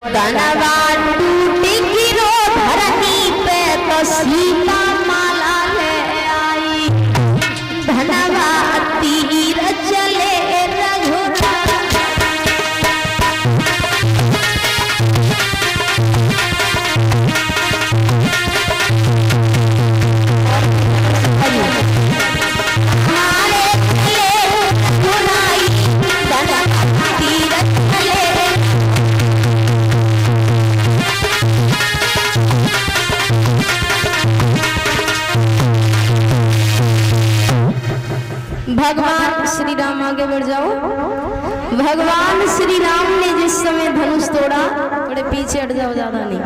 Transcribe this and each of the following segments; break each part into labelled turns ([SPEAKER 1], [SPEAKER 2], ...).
[SPEAKER 1] धनवान टूटी गिरो धरती पे तो सीता माला ले आई। धनवा तीर चले रघुराई। भगवान श्री राम आगे बढ़ जाओ। भगवान श्री राम ने जिस समय धनुष तोड़ा, थोड़े पीछे हट जाओ, ज्यादा नहीं।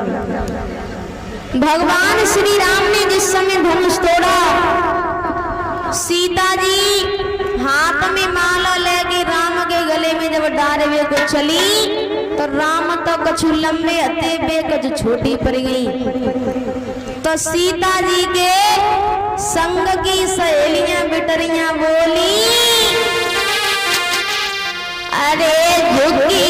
[SPEAKER 1] भगवान श्री राम ने जिस समय धनुष तोड़ा, सीता जी हाथ में माला लेके राम के गले में जब डारे को चली तो राम तो कछु लंबे हते बे कछु छोटी पड़ गई। तो सीता जी के संग की सहेलियां बिटरियां बोली, अरे झुकी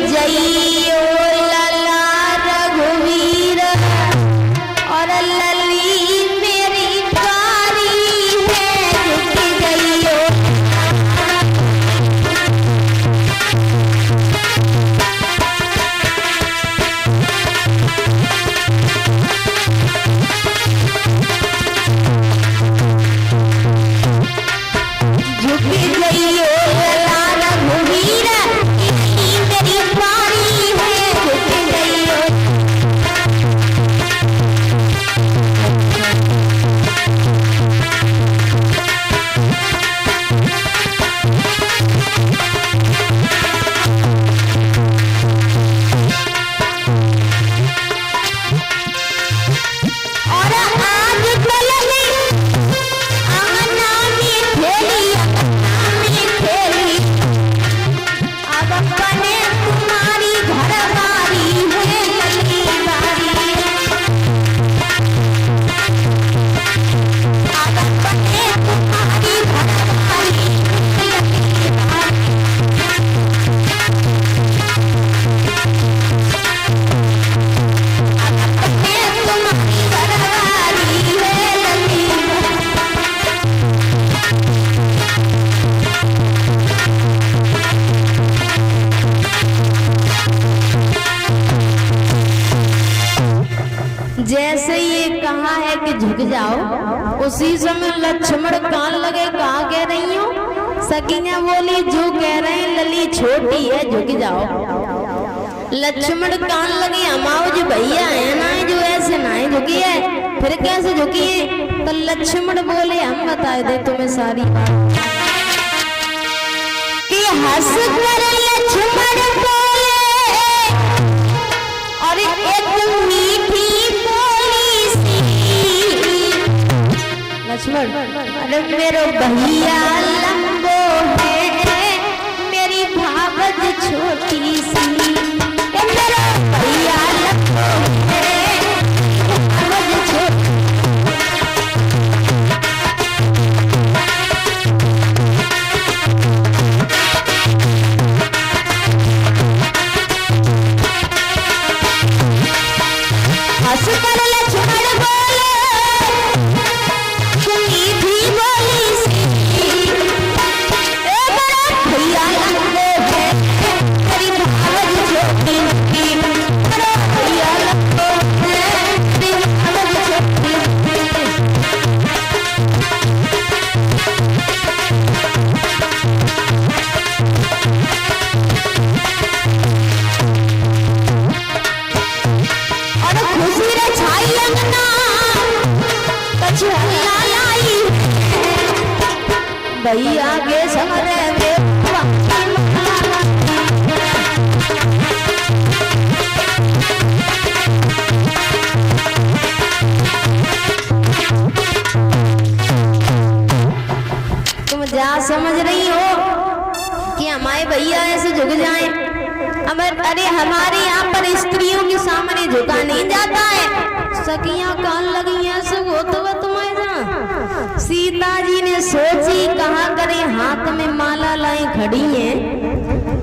[SPEAKER 1] जइयो लला रघुवीर और लली मेरी प्यारी है। झुकी जइयो जैसे ये कहा है कि झुक जाओ, उसी समय लक्ष्मण कान लगे, कहा कह रही हो? सखियां बोली जो कह रहे हैं लली छोटी है, झुक जाओ। लक्ष्मण कान लगे, हमाओ जो भैया है ना जो ऐसे ना ही झुकी है, फिर कैसे झुकी है? तो लक्ष्मण बोले हम बता दे तुम्हें सारी बात। कि हंस कर लक्ष्मण बोले और एक मीठी लक्ष्मण, अरे मेरे भैया लंबो है, मेरी भावज छोटी सी। मेरा भैया लंबो है, भावज छोटी। हंस कर लक्ष्मण बोले भैया के समरे तुम जा समझ रही हो कि हमारे भैया ऐसे झुक जाएं? अरे हमारे यहाँ पर स्त्रियों के सामने झुका नहीं जाता है। सखियां कान लगी ऐसे वो तो तुम्हारे जहाँ। सीता जी ने सोची कहा करे, हाथ में माला लाए खड़ी है।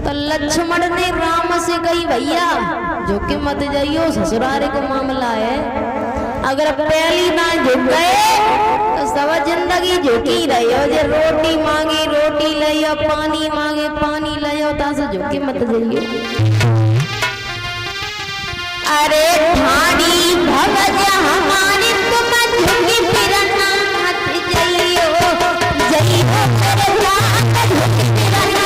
[SPEAKER 1] तो लक्ष्मण ने राम से कही भाई भैया झुक के मत जाइयो, ससुराल को मामला है। अगर पहली ना झुक गए तो सब जिंदगी झुकी रहियो। जे रोटी मांगी रोटी लियो, पानी मांगे पानी लियो, तासे झुक के मत जाइयो। अरे ठाड़ी भगज हमारी तुम झुकी फिर ना मत जाइयो, जाइयो तेरे रात झुकी फिर ना।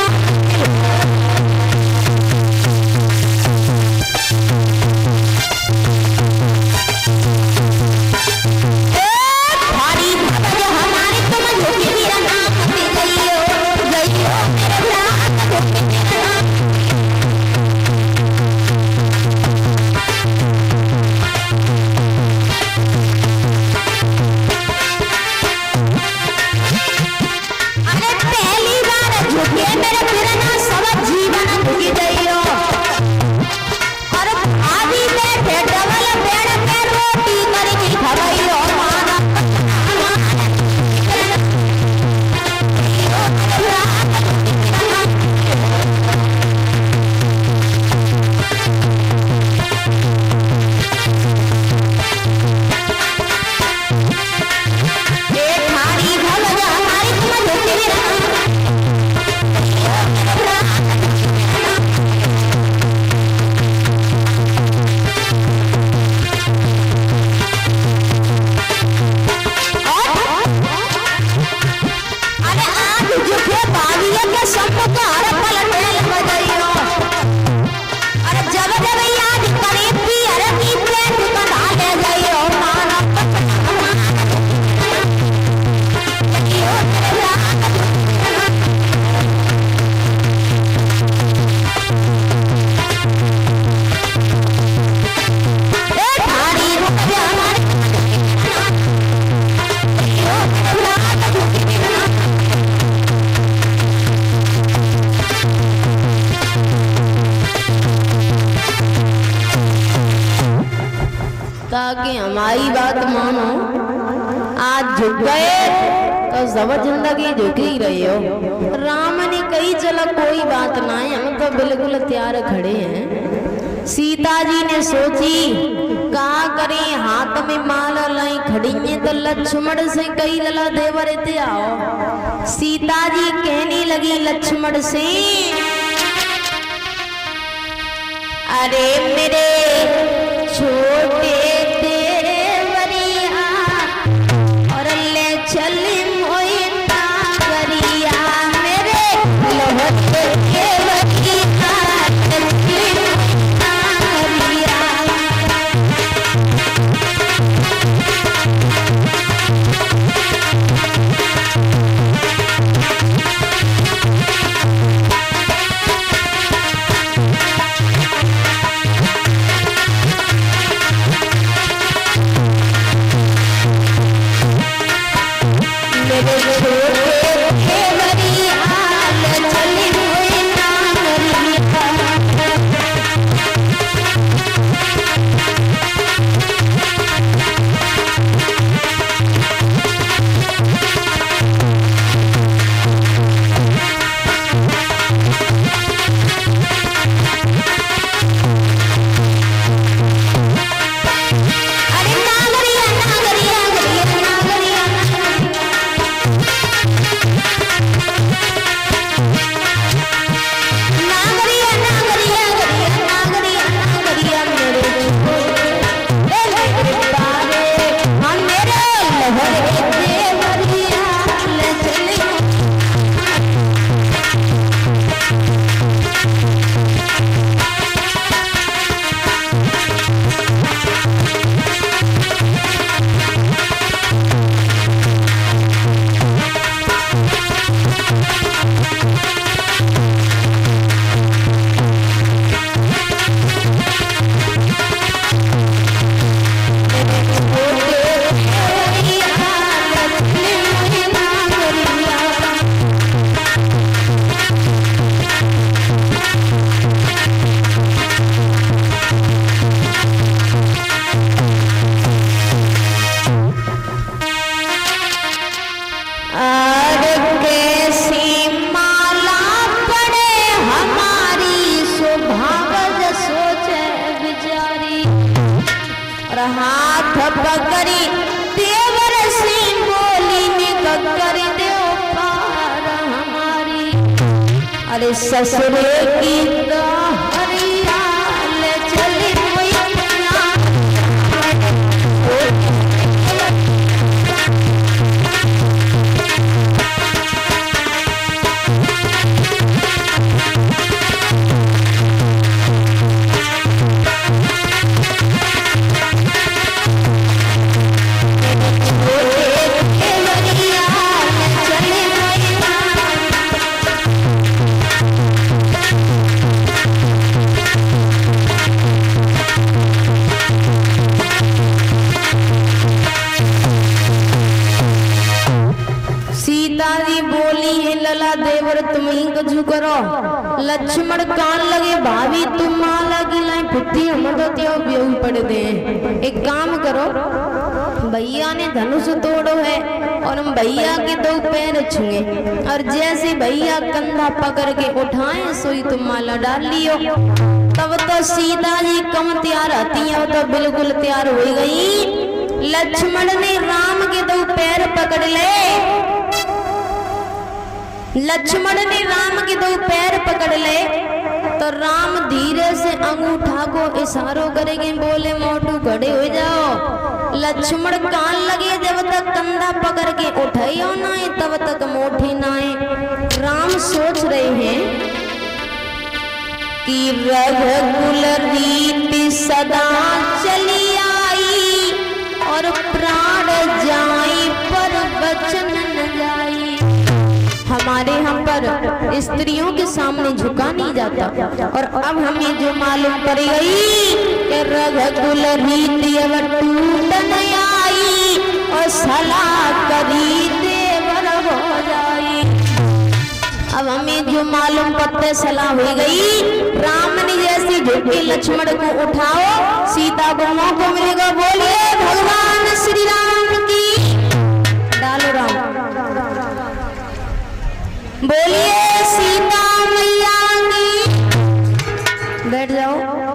[SPEAKER 1] ताकि हमारी बात मानो, आज झुक गए तो सब जिंदगी झुक ही रही हो। राम ने कही चला कोई बात ना है, हम तो बिल्कुल तैयार खड़े हैं। सीता जी ने सोची कहा करें, हाथ में माला लाई खड़ी है तो लक्ष्मण से कही लला देवर ते आओ। सीता जी कहने लगी लक्ष्मण से, अरे मेरे छोटे देवरिया और ले चल मोई नागरिया, मेरे लोहटे देवरिया नागरिया। हाथ पकड़ी देवर सिंह बोली निककर दो पार हमारी। अरे ससुरे की हरियाल चली तुम ही कछु करो। लक्ष्मण कान लगे भाभी तुम माला की लाइन पुट्ठी हम तो त्यो बेऊ पड़ दे। एक काम करो, भैया ने धनुष तोड़ो है और हम भैया के दो पैर छुए और जैसे भैया कंधा पकड़ के उठाए सोई तुम माला डाल लियो। तब तो सीता जी कम तैयार आती है, तो बिल्कुल तैयार हो गई। लक्ष्मण ने राम के दो पैर पकड़ ले, लक्ष्मण ने राम के दो पैर पकड़ ले तो राम धीरे से अंगूठा को इशारों करेंगे, बोले मोटू खड़े हो जाओ। लक्ष्मण कान लगे जब तक कंधा पकड़ के उठाइयो ना है तब तक मोटे ना है। राम सोच रहे हैं कि रघुकुल रीति सदा चली आई और प्राण जाई पर वचन न जाई। हमारे यहाँ पर स्त्रियों के सामने झुका नहीं जाता और अब हमें जो मालूम पड़ गई कि रघुकुल रीति अब टूट न आई और सलाह करी देवर हो जाई। अब हमें जो मालूम पड़ते सलाह हो गई, राम ने जैसे झुके लक्ष्मण को उठाओ, सीता को मौका मिलेगा। बोलिए भगवान श्री राम की। डालो राम, बोलिए सीता मैया की। बैठ जाओ।